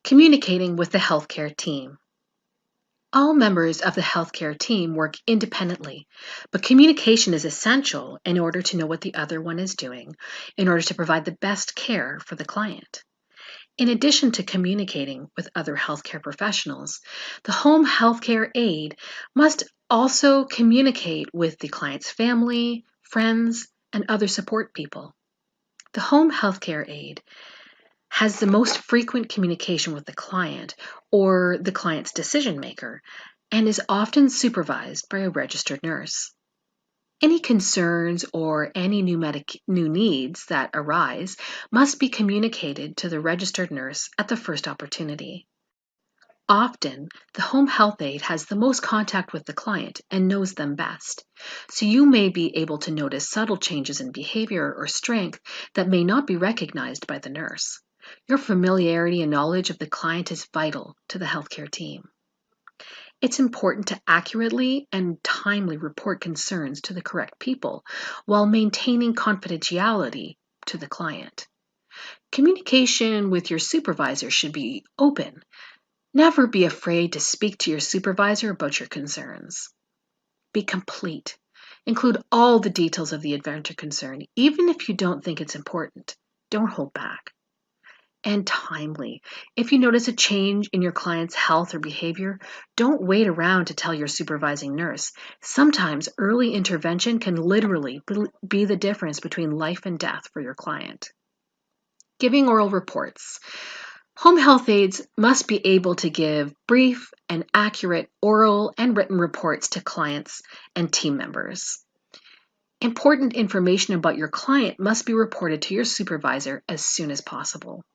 Communicating with the healthcare team. All members of the healthcare team work independently, but communication is essential in order to know what the other one is doing, in order to provide the best care for the client. In addition to communicating with other healthcare professionals, the home healthcare aide must also communicate with the client's family, friends, and other support people. The home healthcare aide has the most frequent communication with the client or the client's decision maker and is often supervised by a registered nurse. Any concerns or any new needs that arise must be communicated to the registered nurse at the first opportunity. Often, the home health aide has the most contact with the client and knows them best, so you may be able to notice subtle changes in behavior or strength that may not be recognized by the nurse. Your familiarity and knowledge of the client is vital to the healthcare team. It's important to accurately and timely report concerns to the correct people while maintaining confidentiality to the client. Communication with your supervisor should be open. Never be afraid to speak to your supervisor about your concerns. Be complete. Include all the details of the event or concern, even if you don't think it's important. Don't hold back. And timely. If you notice a change in your client's health or behavior, don't wait around to tell your supervising nurse. Sometimes early intervention can literally be the difference between life and death for your client. Giving oral reports. Home health aides must be able to give brief and accurate oral and written reports to clients and team members. Important information about your client must be reported to your supervisor as soon as possible.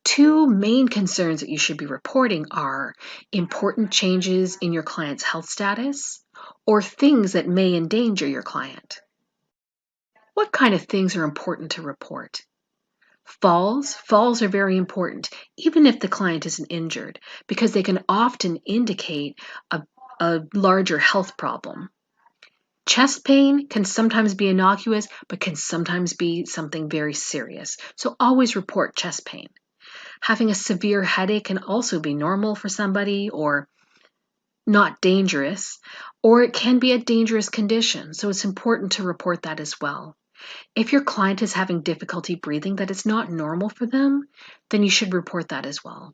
Two main concerns that you should be reporting are important changes in your client's health status or things that may endanger your client. What kind of things are important to report? Falls are very important, even if the client isn't injured, because they can often indicate a larger health problem. Chest pain can sometimes be innocuous, but can sometimes be something very serious. So always report chest pain. Having a severe headache can also be normal for somebody or not dangerous, or it can be a dangerous condition. So it's important to report that as well. If your client is having difficulty breathing that is not normal for them, then you should report that as well.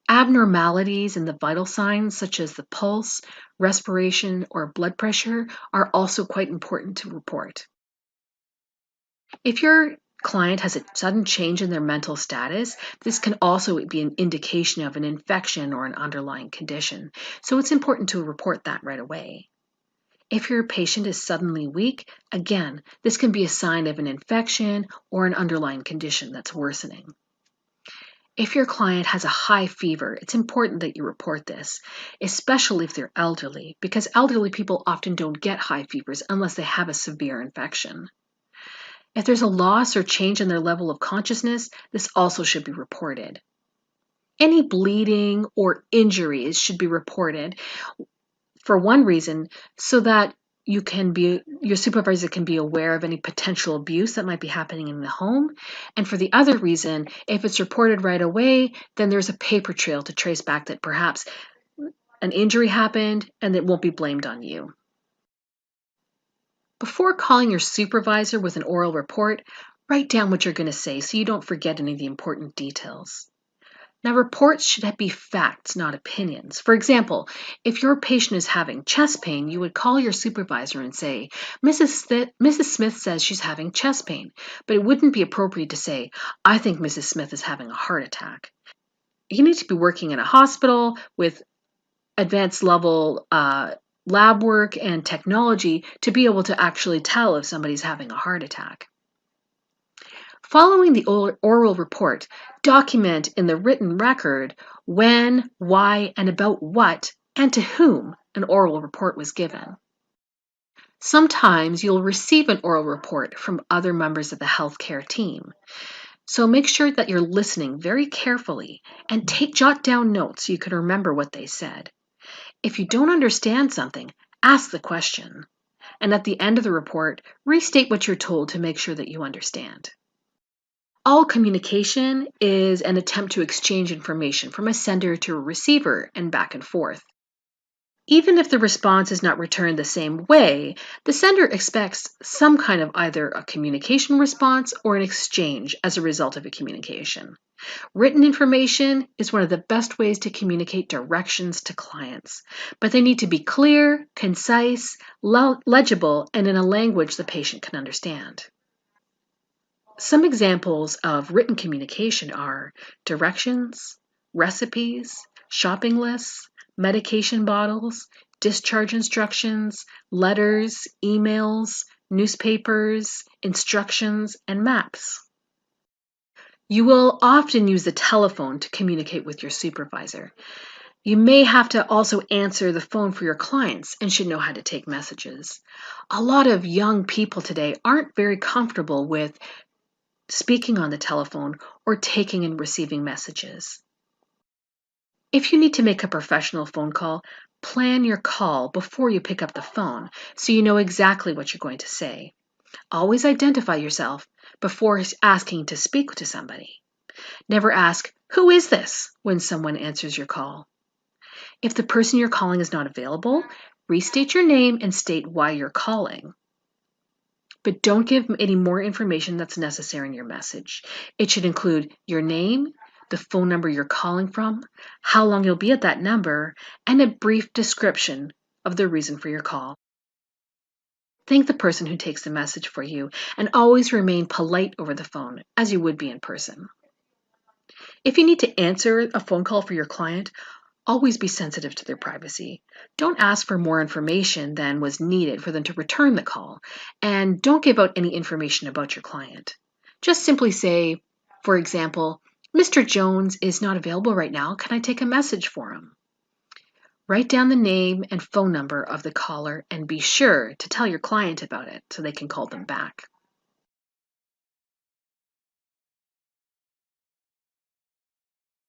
Abnormalities in the vital signs, such as the pulse, respiration, or blood pressure, are also quite important to report. If your client has a sudden change in their mental status, this can also be an indication of an infection or an underlying condition. So it's important to report that right away. If your patient is suddenly weak, again, this can be a sign of an infection or an underlying condition that's worsening. If your client has a high fever, it's important that you report this, especially if they're elderly, because elderly people often don't get high fevers unless they have a severe infection. If there's a loss or change in their level of consciousness, this also should be reported. Any bleeding or injuries should be reported for one reason, so that your supervisor can be aware of any potential abuse that might be happening in the home. And for the other reason, if it's reported right away, then there's a paper trail to trace back that perhaps an injury happened and it won't be blamed on you. Before calling your supervisor with an oral report, write down what you're going to say so you don't forget any of the important details. Now, reports should be facts, not opinions. For example, if your patient is having chest pain, you would call your supervisor and say, Mrs. Smith says she's having chest pain, but it wouldn't be appropriate to say, I think Mrs. Smith is having a heart attack. You need to be working in a hospital with advanced level lab work and technology to be able to actually tell if somebody's having a heart attack. Following the oral report, document in the written record when, why, and about what, and to whom an oral report was given. Sometimes you'll receive an oral report from other members of the healthcare team. So make sure that you're listening very carefully and jot down notes so you can remember what they said. If you don't understand something, ask the question. And at the end of the report, restate what you're told to make sure that you understand. All communication is an attempt to exchange information from a sender to a receiver and back and forth. Even if the response is not returned the same way, the sender expects some kind of either a communication response or an exchange as a result of a communication. Written information is one of the best ways to communicate directions to clients, but they need to be clear, concise, legible, and in a language the patient can understand. Some examples of written communication are directions, recipes, shopping lists, medication bottles, discharge instructions, letters, emails, newspapers, instructions, and maps. You will often use the telephone to communicate with your supervisor. You may have to also answer the phone for your clients and should know how to take messages. A lot of young people today aren't very comfortable with speaking on the telephone or taking and receiving messages. If you need to make a professional phone call, plan your call before you pick up the phone so you know exactly what you're going to say. Always identify yourself before asking to speak to somebody. Never ask, "Who is this?" when someone answers your call. If the person you're calling is not available, restate your name and state why you're calling. But don't give any more information that's necessary in your message. It should include your name, the phone number you're calling from, how long you'll be at that number, and a brief description of the reason for your call. Thank the person who takes the message for you and always remain polite over the phone as you would be in person. If you need to answer a phone call for your client, always be sensitive to their privacy. Don't ask for more information than was needed for them to return the call, and don't give out any information about your client. Just simply say, for example, "Mr. Jones is not available right now. Can I take a message for him?" Write down the name and phone number of the caller and be sure to tell your client about it so they can call them back.